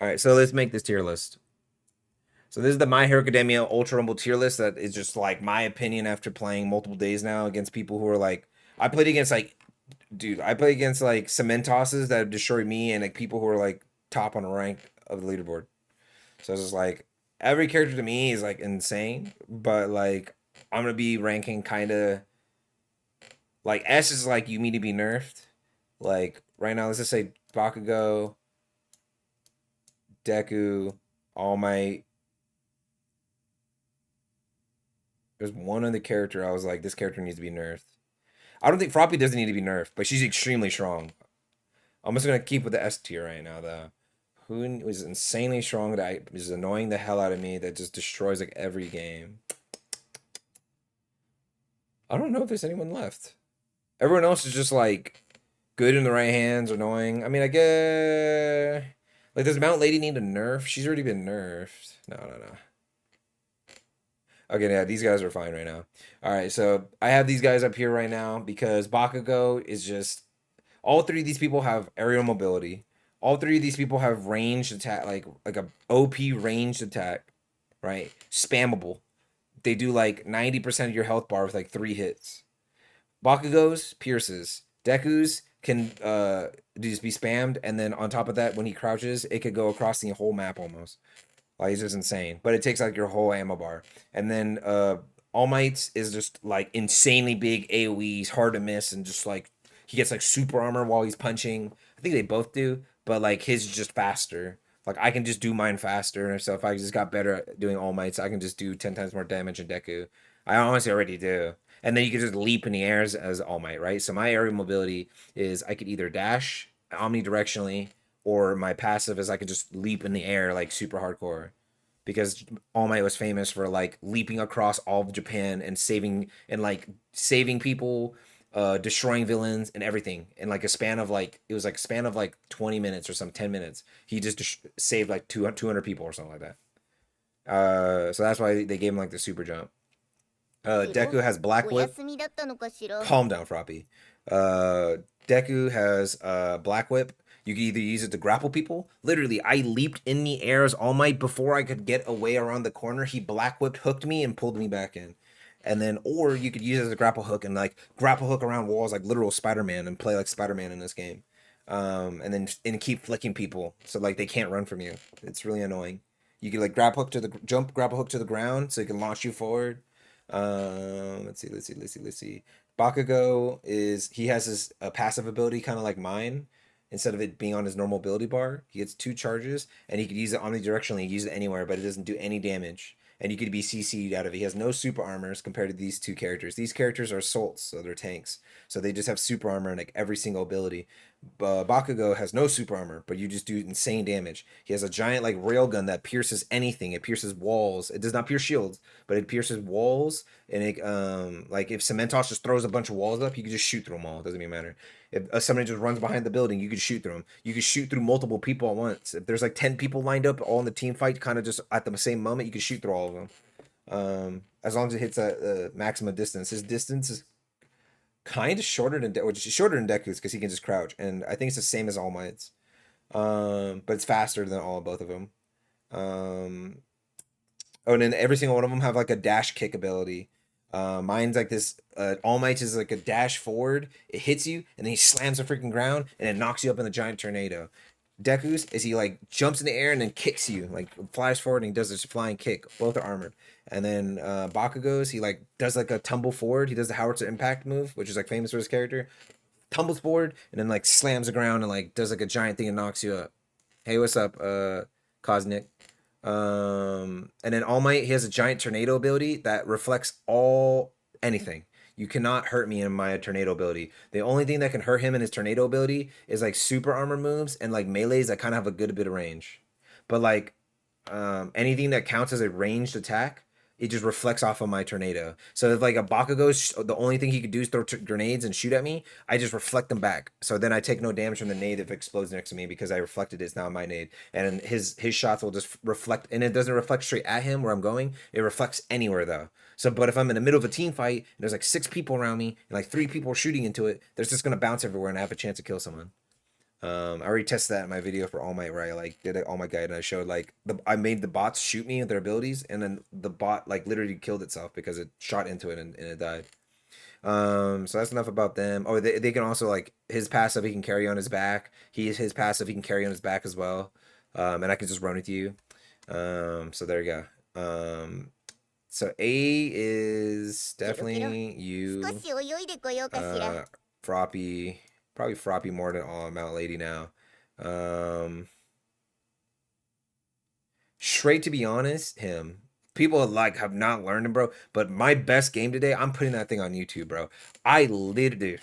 All right, so let's make this tier list. So this is the My Hero Academia Ultra Rumble tier list that is just like my opinion after playing multiple days now against people who are like I played against like dude, I played against like Cementosses that have destroyed me and like people who are like top on the rank of the leaderboard. So it's just like every character to me is like insane, but like I'm gonna be ranking kind of like S is like you need to be nerfed. Like right now, let's just say Bakugo, Deku, All Might. There's one other character I was like, this character needs to be nerfed. I don't think Froppy doesn't need to be nerfed, but she's extremely strong. I'm just gonna keep with the S tier right now, though. Who was insanely strong that is annoying the hell out of me that just destroys like every game. I don't know if there's anyone left. Everyone else is just like good in the right hands, annoying. I mean, I guess like does Mount Lady need a nerf? She's already been nerfed. No, no, no. Okay, yeah, these guys are fine right now. All right, so I have these guys up here right now because Bakugo is just all three of these people have aerial mobility. All three of these people have ranged attack, like a OP ranged attack, right? Spammable. They do like 90% of your health bar with like 3 hits. Bakugo's pierces. Deku's can just be spammed, and then on top of that, when he crouches, it could go across the whole map almost. Like it's just insane. But it takes like your whole ammo bar. And then All Might's is just like insanely big AoEs, hard to miss, and just like he gets like super armor while he's punching. I think they both do, but like his is just faster. Like I can just do mine faster, and so if I just got better at doing All Mights, I can just do 10 times more damage than Deku. I honestly already do. And then you can just leap in the air as All Might, right? So my aerial mobility is I could either dash omnidirectionally, or my passive is I could just leap in the air like super hardcore. Because All Might was famous for like leaping across all of Japan and saving people, destroying villains and everything in like a span of like it was like a span of like 20 minutes or some 10 minutes. He just saved like 200 people or something like that. So that's why they gave him like the super jump. Deku has Black Whip. お休みだったのかしら。Calm down, Froppy. Uh, Deku has Black Whip. You can either use it to grapple people. Literally, I leaped in the air as All Might before I could get away around the corner. He Black Whipped, hooked me, and pulled me back in. And then, or you could use it as a grapple hook and like grapple hook around walls like literal Spider Man and play like Spider Man in this game. And keep flicking people so like they can't run from you. It's really annoying. You can like grapple hook to the ground so it can launch you forward. Let's see. Bakugo is he has his passive ability kind of like mine. Instead of it being on his normal ability bar, he gets 2 charges, and he could use it omnidirectionally, use it anywhere, but it doesn't do any damage. And you could be CC'd out of it. He has no super armors compared to these two characters. These characters are salts, so they're tanks. So they just have super armor in like every single ability. Bakugo has no super armor, but you just do insane damage. He has a giant like railgun that pierces anything. It pierces walls. It does not pierce shields, but it pierces walls. And it like if Cementos just throws a bunch of walls up, you can just shoot through them all. It doesn't even matter. If somebody just runs behind the building, you can shoot through them. You can shoot through multiple people at once. If there's like 10 people lined up, all in the team fight, kind of just at the same moment, you can shoot through all of them. As long as it hits a maximum distance. His distance is kind of shorter than which is shorter than Deku's because he can just crouch, and I think it's the same as All Might's. But it's faster than both of them. Um, oh, and then every single one of them have like a dash kick ability. Mine's like this. All Might's is like a dash forward. It hits you, and then he slams the freaking ground, and it knocks you up in the giant tornado. Deku's is he like jumps in the air and then kicks you, like flies forward and he does this flying kick. Both are armored. And then Bakugo's he like does like a tumble forward. He does the howitzer impact move, which is like famous for his character. Tumbles forward and then like slams the ground and like does like a giant thing and knocks you up. Hey, what's up, Cosnick? And then All Might, he has a giant tornado ability that reflects all anything. You cannot hurt me in my tornado ability. The only thing that can hurt him in his tornado ability is like super armor moves and like melees that kind of have a good bit of range. But like anything that counts as a ranged attack, it just reflects off of my tornado. So if like a Bakugo's the only thing he could do is throw grenades and shoot at me, I just reflect them back. So then I take no damage from the nade if it explodes next to me because I reflected it's now my nade. And his shots will just reflect, and it doesn't reflect straight at him where I'm going. It reflects anywhere though. So, but if I'm in the middle of a team fight and there's like 6 people around me and like 3 people are shooting into it, there's just gonna bounce everywhere and I have a chance to kill someone. I already tested that in my video for All Might where I like did it All Might guide and I showed like I made the bots shoot me with their abilities and then the bot like literally killed itself because it shot into it and it died. So that's enough about them. Oh, they can also like his passive he can carry on his back. His passive he can carry on his back as well. And I can just run with you. So there you go. So A is ケロケロ。definitely 少 you. し泳いでこようかしら。Froppy, probably Froppy more than all Mount Lady now. Um, Straight to be honest, him. People like have not learned him, bro. But my best game today, I'm putting that thing on YouTube, bro. I literally,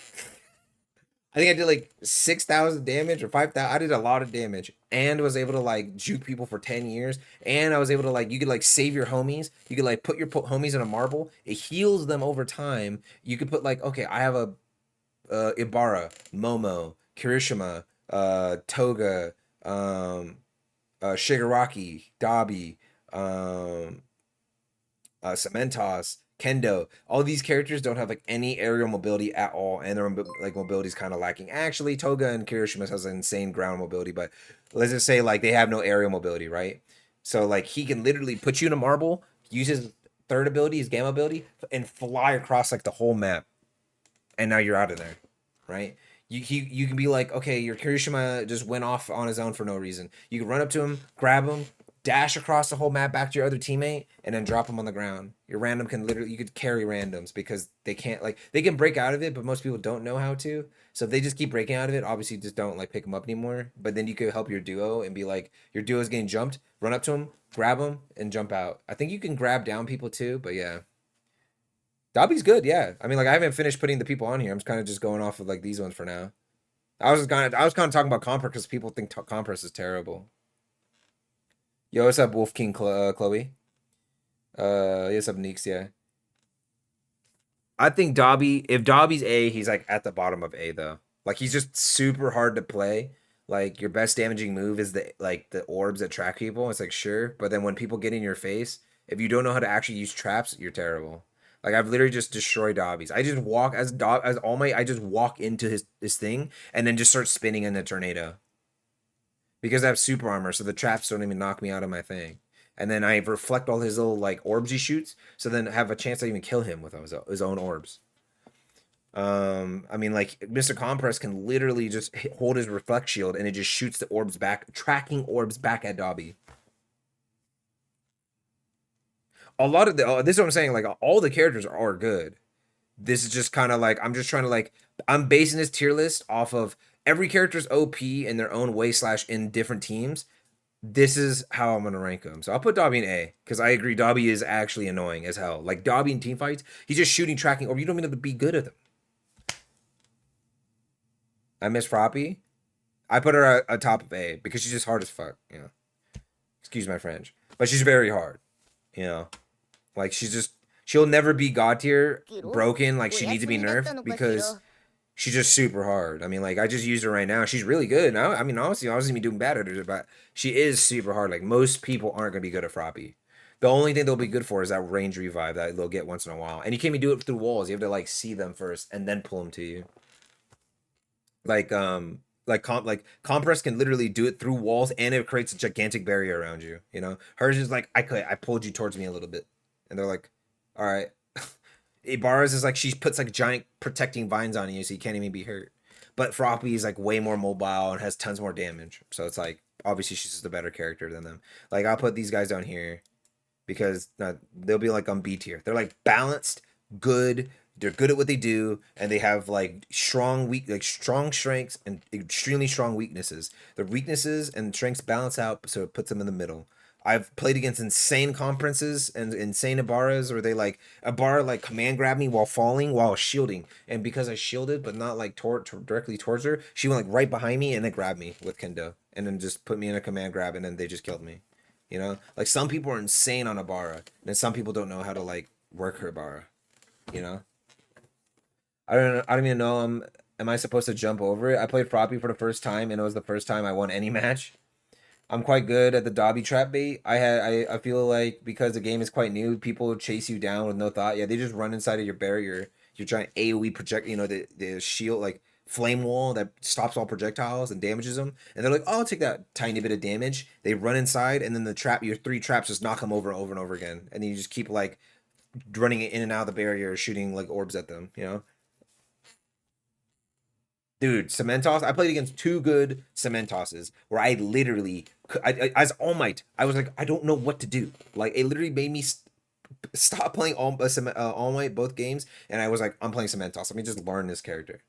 I think I did like 6,000 damage or 5,000. I did a lot of damage and was able to like juke people for 10 years. And I was able to like, you could like save your homies. You could like put your homies in a marble. It heals them over time. You could put like, okay, I have a Ibarra, Momo, Kirishima, Toga, Shigaraki, Dabi, um, Cementos, Kendo. All these characters don't have like any aerial mobility at all, and their like mobility is kind of lacking. Actually, Toga and Kirishima has insane ground mobility, but let's just say like they have no aerial mobility, right? So like he can literally put you in a marble, use his third ability, his gamma ability, and fly across like the whole map, and now you're out of there, right? You can be like, okay, your Kirishima just went off on his own for no reason. You can run up to him, grab him, dash across the whole map back to your other teammate, and then drop him on the ground. Your random can literally you could carry randoms because they can't like they can break out of it, but most people don't know how to. So if they just keep breaking out of it, obviously just don't like pick them up anymore. But then you could help your duo and be like, your duo is getting jumped, run up to him, grab him, and jump out. I think you can grab down people too, but yeah. Dobby's good, yeah. I mean, like I haven't finished putting the people on here. I'm kind of just going off of like these ones for now. I was kind of talking about Compress because people think Compress is terrible. Yo, what's up, Wolf King Chloe? What's up, Neeks? Yeah, I think Dobby. If Dobby's A, he's like at the bottom of A though. Like he's just super hard to play. Like your best damaging move is the orbs that track people. It's like sure, but then when people get in your face, if you don't know how to actually use traps, you're terrible. Like I've literally just destroyed Dobbies. I just walk as All Might. I just walk into his thing and then just start spinning in a tornado because I have super armor, so the traps don't even knock me out of my thing. And then I reflect all his little like orbs he shoots, so then have a chance to even kill him with his own orbs. I mean, like Mr. Compress can literally just hold his reflect shield and it just shoots the orbs back, tracking orbs back at Dobby. A lot of this is what I'm saying. Like all the characters are good. This is just kind of like I'm just trying to like I'm basing this tier list off of every character's OP in their own way slash in different teams. This is how I'm gonna rank him. So I'll put Dobby in A because I agree Dobby is actually annoying as hell. Like Dobby in team fights, he's just shooting, tracking, or you don't even have to be good at them. I miss Froppy. I put her at top of A because she's just hard as fuck. You know, excuse my French, but she's very hard. You know, like she'll never be god tier ケロ。broken. Like お she needs to 休 be みだった nerfed のかし because ら。she's just super hard. I mean, like I just used her right now. She's really good. Now, I mean, honestly, I wasn't even doing bad at her, but she is super hard. Like most people aren't gonna be good at Froppy. The only thing they'll be good for is that range revive that they'll get once in a while. And you can't even do it through walls. You have to like see them first and then pull them to you. Like like compress can literally do it through walls and it creates a gigantic barrier around you. You know, hers is like I pulled you towards me a little bit, and they're like, all right. Ibarra's is like she puts like giant protecting vines on you so you can't even be hurt. But Froppy is like way more mobile and has tons more damage. So it's like obviously she's just a better character than them. Like I'll put these guys down here because they'll be like on B tier. They're like balanced, good. They're good at what they do, and they have like strong strengths and extremely strong weaknesses. Their weaknesses and strengths balance out, so it puts them in the middle. I've played against insane conferences and insane Ibarras where they like Ibarra like command grabbed me while falling while shielding, and because I shielded but not like directly towards her, she went like right behind me and then grabbed me with Kendo and then just put me in a command grab and then they just killed me. You know, like some people are insane on Ibarra, and some people don't know how to like work her Ibarra. You know, I don't know. I don't even know. Am I supposed to jump over it? I played Froppy for the first time, and it was the first time I won any match. I'm quite good at the Dobby trap bait. I feel like because the game is quite new, people chase you down with no thought. Yeah, they just run inside of your barrier. You're trying AoE project, you know, the shield like flame wall that stops all projectiles and damages them. And they're like, "Oh, I'll take that tiny bit of damage." They run inside, and then the trap, your three traps, just knock them over and over again. And then you just keep like running in and out of the barrier, shooting like orbs at them. You know, dude, Cementos. I played against two good Cementoses where I literally, as All Might, I was like, I don't know what to do. Like it literally made me stop playing All Might both games, and I was like, I'm playing Cementos. Let me just learn this character.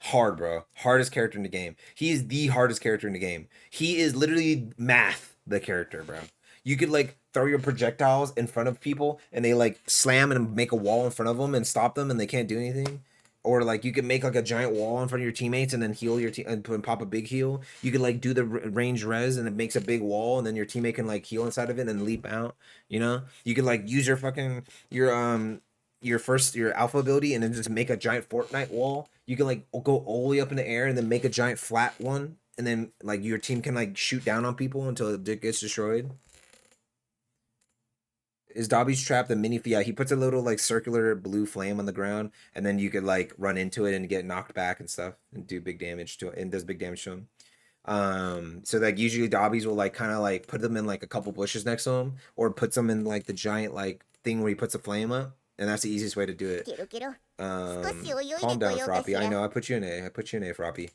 Hard, bro. Hardest character in the game. He is the hardest character in the game. He is literally math, the character, bro. You could like throw your projectiles in front of people and they like slam and make a wall in front of them and stop them and they can't do anything. Or like you can make like a giant wall in front of your teammates and then heal your team and pop a big heal. You could like do the range res and it makes a big wall and then your teammate can like heal inside of it and leap out. You know, you could like use your fucking your alpha ability and then just make a giant Fortnite wall. You can like go all the way up in the air and then make a giant flat one and then like your team can like shoot down on people until it gets destroyed. Is Dobby's trap the mini? Yeah, he puts a little like circular blue flame on the ground, and then you could like run into it and get knocked back and stuff, and do big damage to it, and does big damage to him. So like usually Dobby's will like kind of like put them in like a couple bushes next to him, or puts them in like the giant like thing where he puts a flame up, and that's the easiest way to do it. Calm down, Froppy. I know I put you in A. I put you in A, Froppy.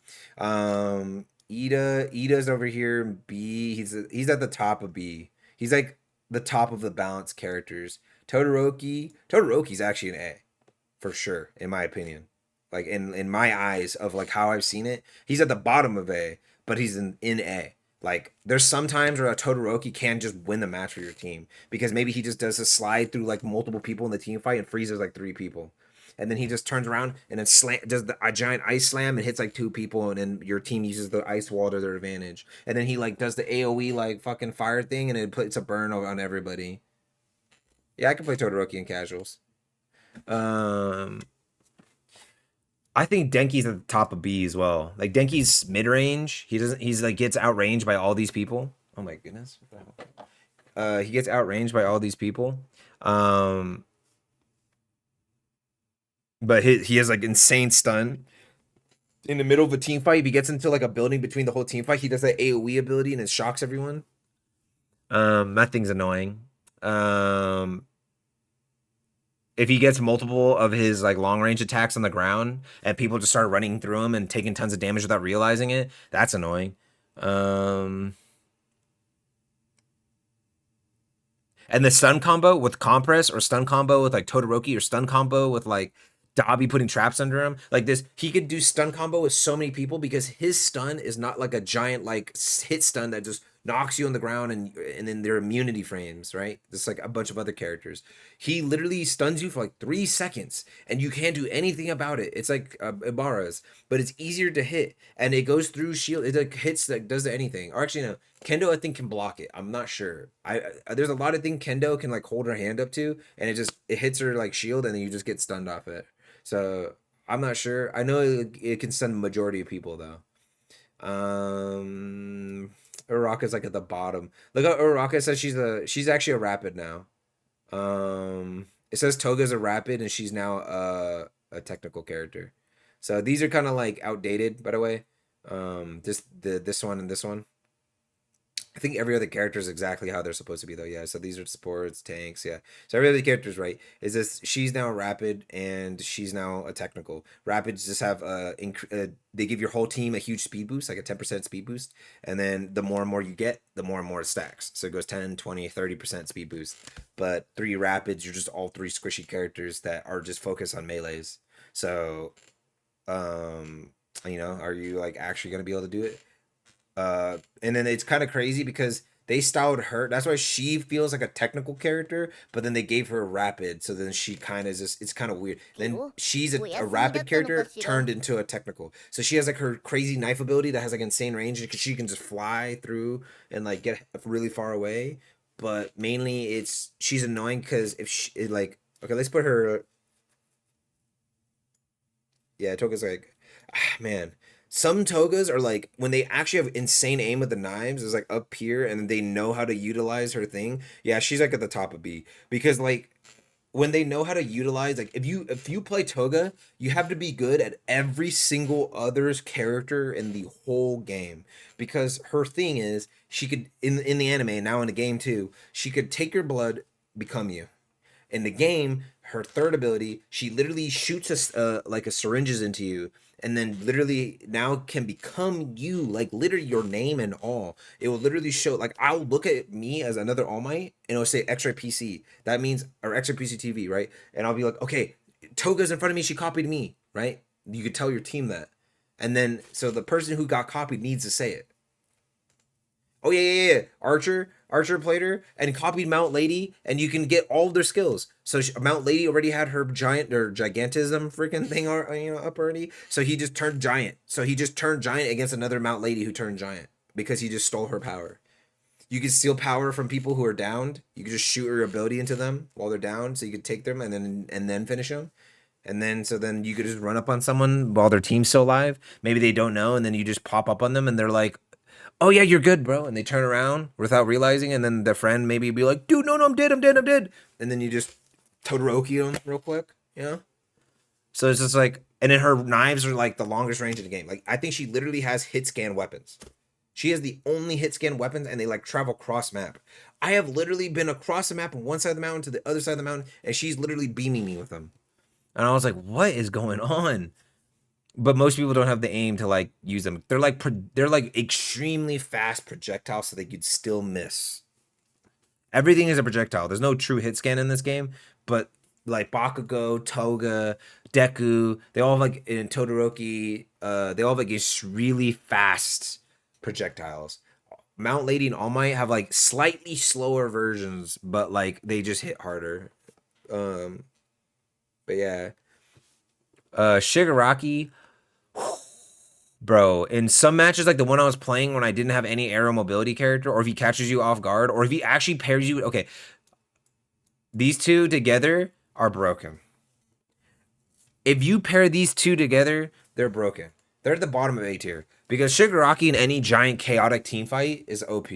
Ida's over here in B. He's at the top of B. He's like the top of the balanced characters. Todoroki's actually an A for sure, in my opinion. Like in my eyes of like how I've seen it, he's at the bottom of A, but he's in A. Like there's some times where a Todoroki can just win the match for your team because maybe he just does a slide through like multiple people in the team fight and freezes like three people. And then he just turns around and then does a giant ice slam and hits like two people, and then your team uses the ice wall to their advantage. And then he like does the AOE like fucking fire thing, and it puts a burn on everybody. Yeah, I can play Todoroki in casuals. Um, I think Denki's at the top of B as well. Like Denki's mid range. He doesn't. He's like gets outranged by all these people. Oh my goodness. He gets outranged by all these people. Um, but he has like insane stun in the middle of a team fight. If he gets into like a building between the whole team fight, he does that AOE ability and it shocks everyone. That thing's annoying. Um, if he gets multiple of his like long range attacks on the ground and people just start running through him and taking tons of damage without realizing it, that's annoying. Um, and the stun combo with compress or stun combo with like Todoroki or stun combo with like Dobby putting traps under him. Like this, he could do stun combo with so many people because his stun is not like a giant like hit stun that just knocks you on the ground and then their immunity frames, right? Just like a bunch of other characters. He literally stuns you for like 3 seconds and you can't do anything about it. It's like Ibarra's, but it's easier to hit and it goes through shield. It like hits that does anything. Or actually no, Kendo I think can block it. I'm not sure. There's a lot of things Kendo can like hold her hand up to and it hits her like shield and then you just get stunned off it. So I'm not sure. I know it can stun the majority of people though. Uraraka's like at the bottom. Look how Uraraka says she's actually a rapid now. It says Toga's a rapid and she's now a technical character. So these are kind of like outdated, by the way. This one and this one. I think every other character is exactly how they're supposed to be, though. Yeah. So these are supports, tanks. Yeah. So every other character is right. Is this? She's now a rapid, and she's now a technical. Rapids just have they give your whole team a huge speed boost, like a 10% speed boost, and then the more and more you get, the more and more it stacks. So it goes 10, 20, 30% speed boost. But three rapids, you're just all three squishy characters that are just focused on melees. So, are you like actually gonna be able to do it? And then it's kind of crazy because they styled her. That's why she feels like a technical character, but then they gave her a rapid. So then she kind of just, it's kind of weird. Then she's a rapid character turned into a technical. So she has like her crazy knife ability that has like insane range because she can just fly through and like get really far away. But mainly she's annoying because if she, like, okay, let's put her, yeah, Toga's like, man. Some togas are like when they actually have insane aim with the knives, it's like up here and they know how to utilize her thing. Yeah, she's like at the top of B because like when they know how to utilize, like if you play Toga, you have to be good at every single other's character in the whole game, because her thing is she could in the anime and now in the game too, she could take your blood, become you. In the game, her third ability, she literally shoots like a syringes into you, and then literally now can become you, like literally your name and all. It will literally show, like I'll look at me as another All Might, and it'll say Xraypc. That means, or Xraypc TV, right? And I'll be like, okay, Toga's in front of me. She copied me, right? You could tell your team that, and then so the person who got copied needs to say it. Oh yeah. Archer played her and copied Mount Lady, and you can get all of their skills. So Mount Lady already had her giant or gigantism freaking thing, up already. So he just turned giant. So he just turned giant against another Mount Lady who turned giant because he just stole her power. You can steal power from people who are downed. You can just shoot your ability into them while they're down, so you could take them and then finish them. And then so then you could just run up on someone while their team's still alive. Maybe they don't know, and then you just pop up on them, and they're like, "Oh yeah, you're good, bro." And they turn around without realizing, and then their friend maybe be like, "Dude, no, I'm dead, I'm dead." And then you just Todoroki them real quick, you know? So it's just like, and then her knives are like the longest range in the game. Like I think she literally has hit scan weapons. She has the only hit scan weapons, and they like travel cross map. I have literally been across the map on one side of the mountain to the other side of the mountain, and she's literally beaming me with them. And I was like, "What is going on?" But most people don't have the aim to like use them. They're like extremely fast projectiles, so they could still miss. Everything is a projectile. There's no true hit scan in this game, but like Bakugo, Toga, Deku, they all have like in Todoroki, they all have like these really fast projectiles. Mount Lady and All Might have like slightly slower versions, but like they just hit harder. Um, but yeah, Shigaraki, bro, in some matches like the one I was playing when I didn't have any aerial mobility character, or if he catches you off guard, or if he actually pairs you, okay, these two together are broken. If you pair these two together, they're broken. They're at the bottom of A tier because Shigaraki in any giant chaotic team fight is OP.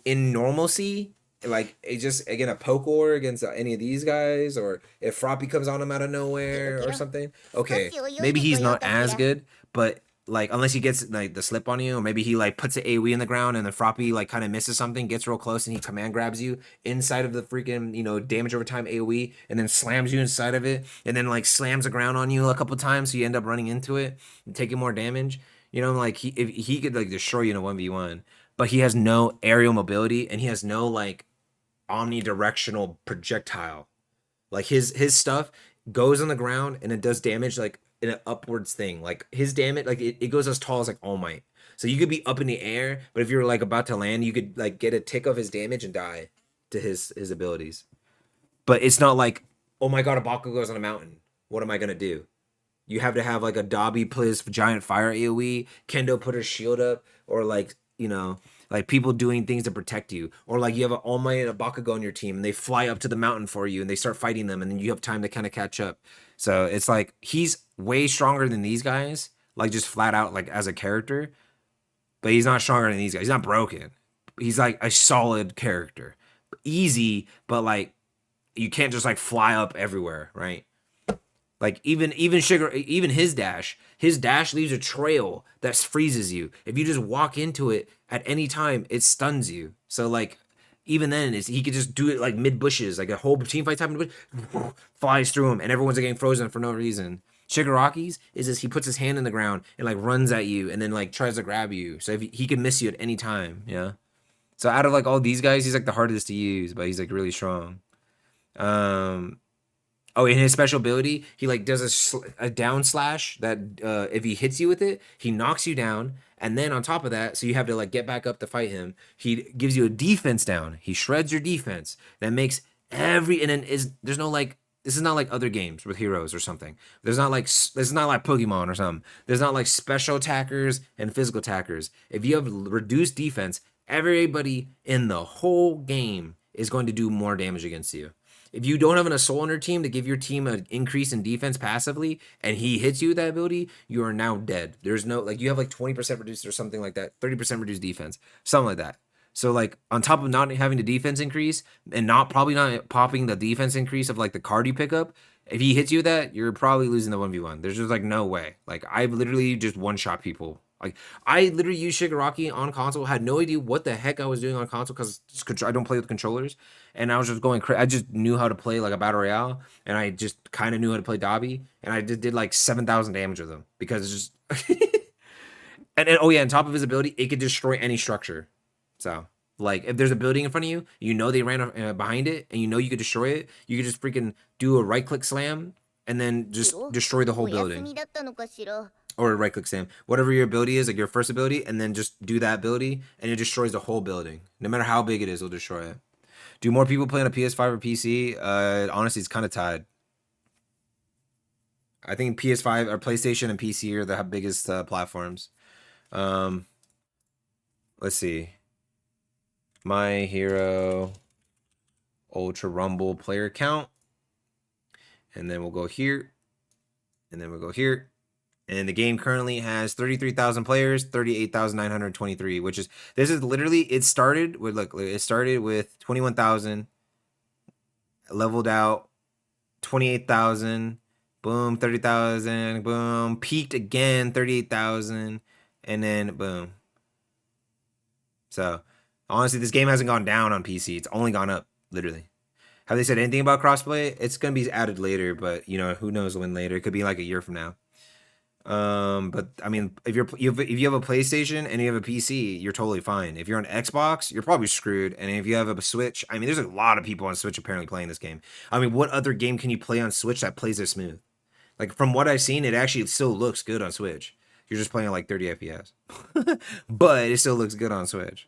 In normalcy, like it just again a poke war against any of these guys, or if Froppy comes on him out of nowhere or something, okay, maybe he's not as good, but like unless he gets like the slip on you, or maybe he like puts an AoE in the ground and then Froppy like kind of misses something, gets real close, and he command grabs you inside of the freaking damage over time AoE, and then slams you inside of it, and then like slams the ground on you a couple times, so you end up running into it and taking more damage. Like if he could like destroy you in a 1v1, but he has no aerial mobility and he has no like omnidirectional projectile. Like his stuff goes on the ground and it does damage like in an upwards thing. Like his damage, like it goes as tall as like All Might. So you could be up in the air, but if you're like about to land, you could like get a tick of his damage and die to his abilities. But it's not like, oh my god, a Bakugo goes on a mountain. What am I gonna do? You have to have like a Dobby plays giant fire AoE, Kendo put her shield up, or like, like people doing things to protect you. Or like you have an All Might and a Bakugo on your team and they fly up to the mountain for you and they start fighting them and then you have time to kind of catch up. So it's like he's way stronger than these guys, like just flat out like as a character, but he's not stronger than these guys. He's not broken. He's like a solid character. Easy, but like you can't just like fly up everywhere, right? Like even sugar, even his dash leaves a trail that freezes you. If you just walk into it at any time, it stuns you. So like even then, is he could just do it like mid bushes, like a whole team fight's happening, flies through him, and everyone's getting frozen for no reason. Shigaraki's is this he puts his hand in the ground and like runs at you and then like tries to grab you. So if he can miss you at any time, yeah. So out of like all these guys, he's like the hardest to use, but he's like really strong. Um, Oh, in his special ability, he like does a down slash that if he hits you with it, he knocks you down, and then on top of that, so you have to like get back up to fight him. He gives you a defense down. He shreds your defense. That makes and then there's no like this is not like other games with heroes or something. This is not like Pokemon or something. There's not like special attackers and physical attackers. If you have reduced defense, everybody in the whole game is going to do more damage against you. If you don't have an Assault on your team to give your team an increase in defense passively, and he hits you with that ability, you are now dead. There's no, like, you have like 20% reduced or something like that, 30% reduced defense, something like that. So like on top of not having the defense increase and probably not popping the defense increase of like the card you pick up, if he hits you with that, you're probably losing the 1v1. There's just like no way. Like I've literally just one shot people. Like I literally used Shigaraki on console, had no idea what the heck I was doing on console because I don't play with controllers, and I was just going crazy. I just knew how to play like a battle royale, and I just kind of knew how to play Dobby, and I just did like 7,000 damage with him because it's just. And oh yeah, on top of his ability, it could destroy any structure. So like if there's a building in front of you, you know they ran behind it, and you know you could destroy it. You could just freaking do a right click slam and then just destroy the whole building. Or a right click slam, whatever your ability is, like your first ability, and then just do that ability, and it destroys the whole building. No matter how big it is, it'll destroy it. Do more people play on a PS5 or PC? Honestly, it's kind of tied. I think PS5 or PlayStation and PC are the biggest platforms. Let's see. My Hero Ultra Rumble player count. And then we'll go here. And then we'll go here. And the game currently has 33,000 players, 38,923, which is, this is literally, it started with 21,000, leveled out, 28,000, boom, 30,000, boom, peaked again, 38,000, and then boom. So, honestly, this game hasn't gone down on PC. It's only gone up, literally. Have they said anything about crossplay? It's going to be added later, but, you know, who knows when later. It could be like a year from now. But I mean, if you have a PlayStation and you have a PC, you're totally fine. If you're on Xbox, you're probably screwed. And if you have a Switch, I mean, there's a lot of people on Switch apparently playing this game. I mean, what other game can you play on Switch that plays this smooth? Like from what I've seen, it actually still looks good on Switch. You're just playing at like 30 FPS, but it still looks good on Switch.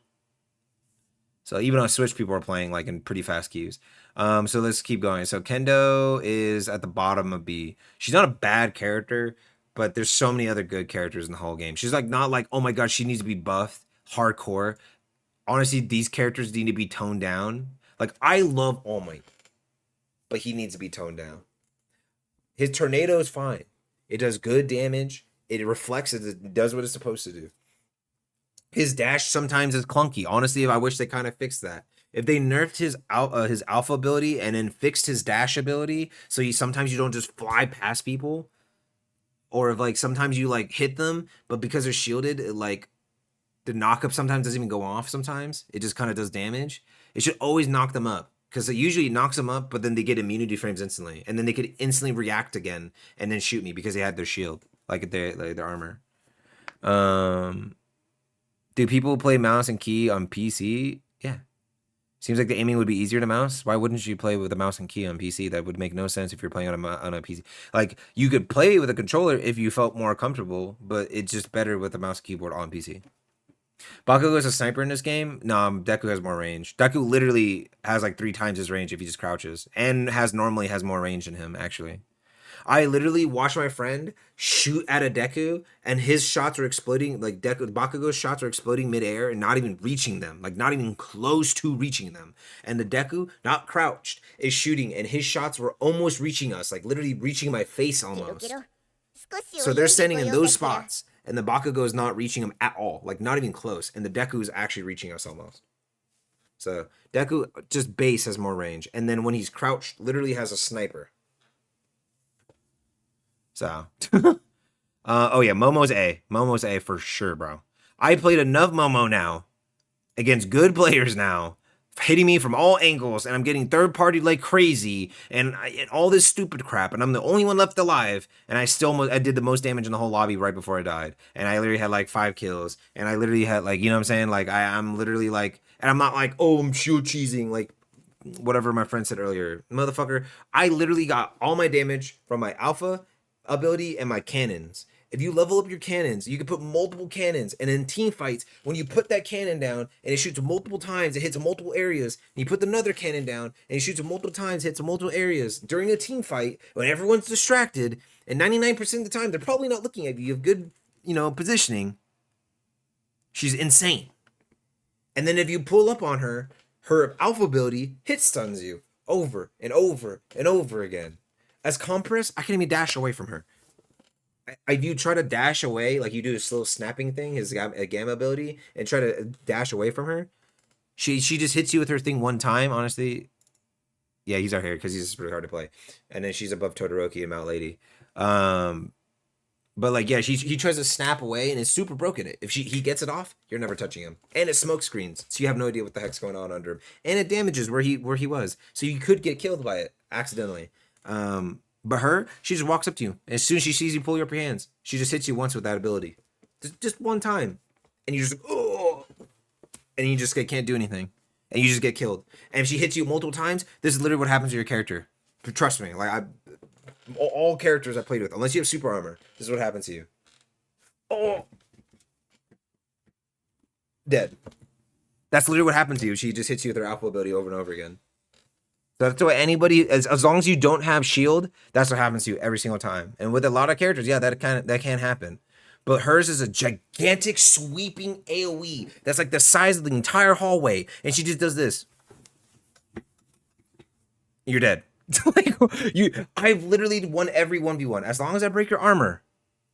So even on Switch, people are playing like in pretty fast queues. So let's keep going. So Kendo is at the bottom of B. She's not a bad character, but there's so many other good characters in the whole game. She's like not like, oh my god, she needs to be buffed hardcore. Honestly, these characters need to be toned down. Like I love All Might, but he needs to be toned down. His tornado is fine. It does good damage. It reflects it. It does what it's supposed to do. His dash sometimes is clunky. Honestly, I wish they kind of fixed that. If they nerfed his alpha ability and then fixed his dash ability, so sometimes you don't just fly past people, or if like sometimes you like hit them, but because they're shielded, it, like the knockup sometimes doesn't even go off. Sometimes it just kind of does damage. It should always knock them up because it usually knocks them up, but then they get immunity frames instantly, and then they could instantly react again and then shoot me because they had their shield, like their armor. Do people play mouse and key on PC? Yeah. Seems like the aiming would be easier to mouse. Why wouldn't you play with a mouse and key on PC? That would make no sense if you're playing on a PC. Like, you could play with a controller if you felt more comfortable, but it's just better with a mouse and keyboard on PC. Bakugo is a sniper in this game? No, Deku has more range. Deku literally has like 3 times his range if he just crouches. And normally has more range than him, actually. I literally watched my friend shoot at a Deku, and his shots were exploding. Like Bakugo's shots were exploding midair and not even reaching them, like not even close to reaching them. And the Deku, not crouched, is shooting, and his shots were almost reaching us, like literally reaching my face almost. So they're standing in those spots, and the Bakugo is not reaching them at all, like not even close. And the Deku is actually reaching us almost. So Deku just base has more range, and then when he's crouched, literally has a sniper. So, oh yeah, Momo's A. Momo's A for sure, bro. I played enough Momo now against good players now, hitting me from all angles, and I'm getting third party like crazy, and all this stupid crap, and I'm the only one left alive, and I did the most damage in the whole lobby right before I died, and I literally had like 5 kills, and I literally had like, you know what I'm saying? Like I'm literally like, and I'm not like, oh, I'm shield cheesing, like whatever my friend said earlier, motherfucker. I literally got all my damage from my alpha ability and my cannons. If you level up your cannons, you can put multiple cannons, and in team fights, when you put that cannon down and it shoots multiple times, it hits multiple areas, and you put another cannon down and it shoots multiple times, hits multiple areas during a team fight when everyone's distracted, and 99% of the time they're probably not looking at you. You have good, positioning. She's insane. And then if you pull up on her, her alpha ability hit stuns you over and over and over again. As Compress, I can't even dash away from her. If you try to dash away, like you do this little snapping thing, his gamma ability, and try to dash away from her, She just hits you with her thing one time. Honestly, yeah, he's out here because he's pretty hard to play. And then she's above Todoroki and Mount Lady. Um, but like, yeah, he tries to snap away and is super broken. It if he gets it off, you're never touching him. And it smoke screens, so you have no idea what the heck's going on under him. And it damages where he was, so you could get killed by it accidentally. But she just walks up to you, and as soon as she sees you pull your hands, she just hits you once with that ability, just one time, and you just oh, and you just can't do anything, and you just get killed. And if she hits you multiple times, this is literally what happens to your character. Trust me, like all characters I played with, unless you have super armor, this is what happens to you. Oh, dead. That's literally what happens to you. She just hits you with her alpha ability over and over again. So that's what anybody, as long as you don't have shield, that's what happens to you every single time. And with a lot of characters, yeah, that can happen. But hers is a gigantic sweeping AoE that's like the size of the entire hallway, and she just does this. You're dead. Like I've literally won every 1v1. As long as I break your armor,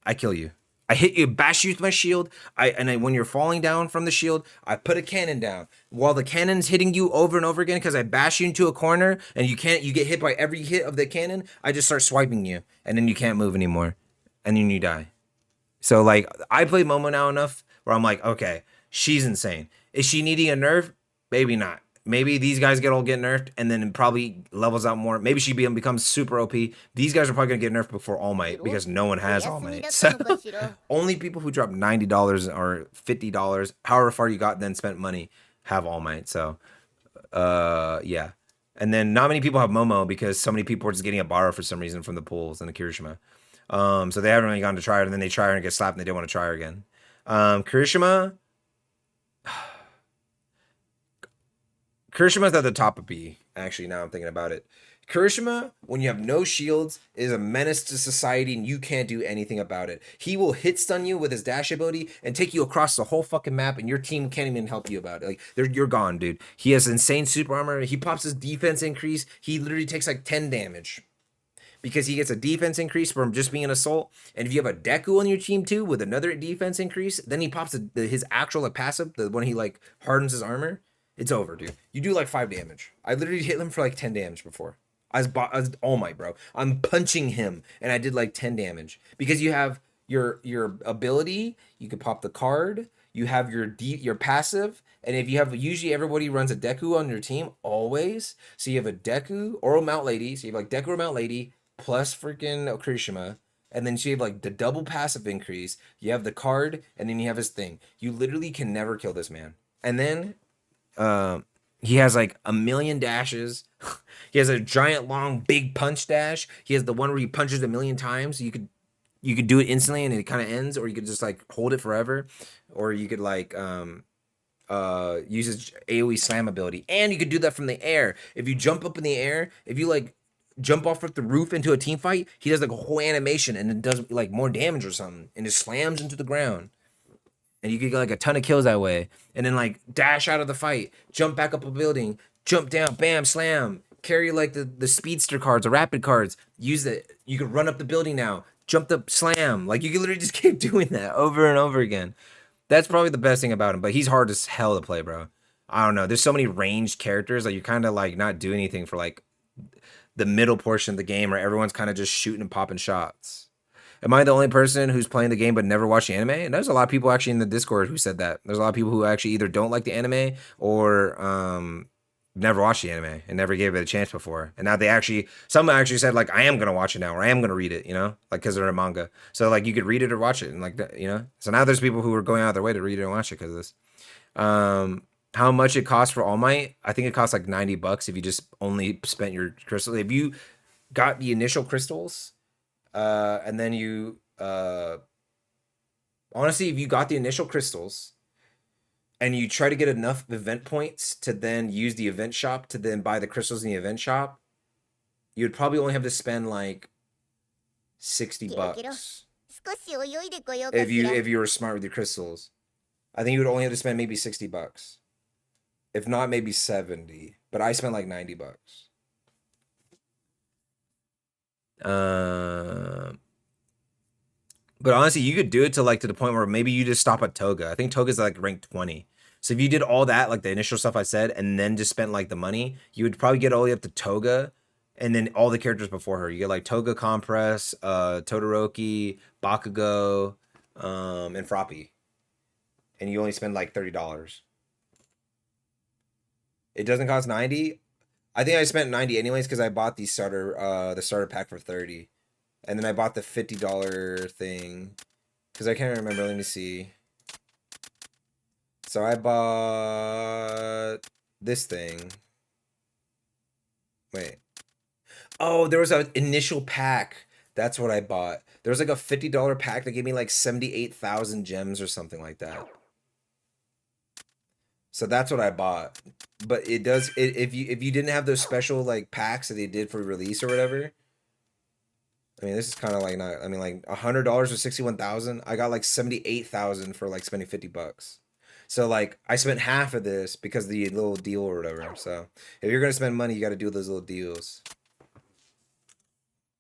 I kill you. I hit you, bash you with my shield. When you're falling down from the shield, I put a cannon down. While the cannon's hitting you over and over again because I bash you into a corner and you get hit by every hit of the cannon, I just start swiping you, and then you can't move anymore, and then you die. So like I play Momo now enough where I'm like, okay, she's insane. Is she needing a nerf? Maybe not. Maybe these guys get nerfed and then it probably levels out more. Maybe she becomes super OP. These guys are probably gonna get nerfed before All Might because no one has All Might. So only people who drop $90 or $50, however far you got, then spent money, have All Might. So yeah. And then not many people have Momo because so many people are just getting a borrow for some reason from the pools and the Kirishima. So they haven't really gone to try her, and then they try her and get slapped and they didn't want to try her again. Kirishima's at the top of B, actually, now I'm thinking about it. Kirishima, when you have no shields, is a menace to society and you can't do anything about it. He will hit stun you with his dash ability and take you across the whole fucking map, and your team can't even help you about it. Like, you're gone, dude. He has insane super armor. He pops his defense increase. He literally takes like 10 damage because he gets a defense increase from just being an assault. And if you have a Deku on your team too with another defense increase, then he pops his actual passive, the one he like hardens his armor. It's over, dude. You do like 5 damage. I literally hit him for like 10 damage before. I was All Might, bro. I'm punching him and I did like 10 damage because you have your ability. You can pop the card. You have your passive, and if you have, usually everybody runs a Deku on your team always. So you have a Deku or a Mount Lady. So you have like Deku or Mount Lady plus freaking Kirishima. And then you have like the double passive increase. You have the card, and then you have his thing. You literally can never kill this man. And then he has like a million dashes. He has a giant long big punch dash. He has the one where he punches a million times. You could do it instantly and it kind of ends, or you could just like hold it forever, or you could like use his AoE slam ability, and you could do that from the air. If you jump up in the air, if you like jump off of the roof into a team fight, he does like a whole animation and it does like more damage or something, and it slams into the ground. And you could get like a ton of kills that way. And then like dash out of the fight, jump back up a building, jump down, bam, slam. Carry like the speedster cards or rapid cards. Use it. You could run up the building now, jump up, slam. Like you can literally just keep doing that over and over again. That's probably the best thing about him. But he's hard as hell to play, bro. I don't know. There's so many ranged characters that you kind of like not do anything for like the middle portion of the game where everyone's kind of just shooting and popping shots. Am I the only person who's playing the game but never watched the anime? And there's a lot of people actually in the Discord who said that. There's a lot of people who actually either don't like the anime or never watched the anime and never gave it a chance before. And now someone actually said like, I am gonna watch it now, or I am gonna read it, you know, like because they're a manga. So like you could read it or watch it, and like that, you know. So now there's people who are going out of their way to read it and watch it because of this. How much it costs for All Might? I think it costs like $90 if you just only spent your crystals. If you got the initial crystals. And then you honestly, if you got the initial crystals and you try to get enough event points to then use the event shop to then buy the crystals in the event shop, you'd probably only have to spend like $60 if you were smart with your crystals. I think you would only have to spend maybe $60, if not maybe 70. But I spent like $90. But honestly, you could do it to the point where maybe you just stop at Toga. I think Toga's like ranked 20. So if you did all that, like the initial stuff I said, and then just spent like the money, you would probably get all the way up to Toga, and then all the characters before her. You get like Toga Compress, Todoroki, Bakugo, and Froppy, and you only spend like $30. It doesn't cost 90. I think I spent 90 anyways because I bought the starter pack for 30, and then I bought the $50 thing because I can't remember. Let me see. So I bought this thing. Wait. Oh, there was an initial pack. That's what I bought. There was like a $50 pack that gave me like 78,000 gems or something like that. So that's what I bought. But it does if you didn't have those special like packs that they did for release or whatever. I mean, this is kind of like not. I mean, like $100 or 61,000. I got like 78,000 for like spending $50. So like I spent half of this because of the little deal or whatever. So if you're gonna spend money, you got to do those little deals.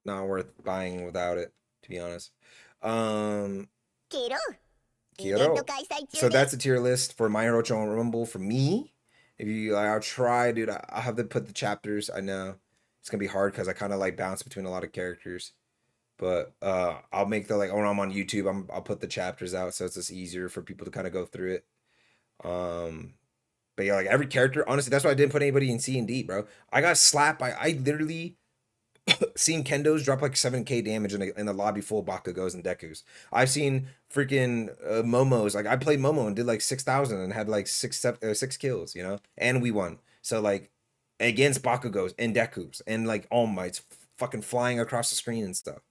Not worth buying without it, to be honest. Um, Kyoto. So that's a tier list for My Hero Rumble for me. If you, like, I'll try, dude. I'll have to put the chapters. I know it's gonna be hard because I kind of like bounce between a lot of characters. But I'll make the like when I'm on YouTube, I'll put the chapters out so it's just easier for people to kind of go through it. Um, but yeah, like every character, honestly, that's why I didn't put anybody in C and D, bro. I got slapped by I literally seen Kendos drop like 7k damage in a lobby full of Bakugos and Dekus. I've seen freaking Momos. Like I played Momo and did like 6,000 and had like six kills, you know, and we won. So against Bakugos and Dekus and like All Mights fucking flying across the screen and stuff.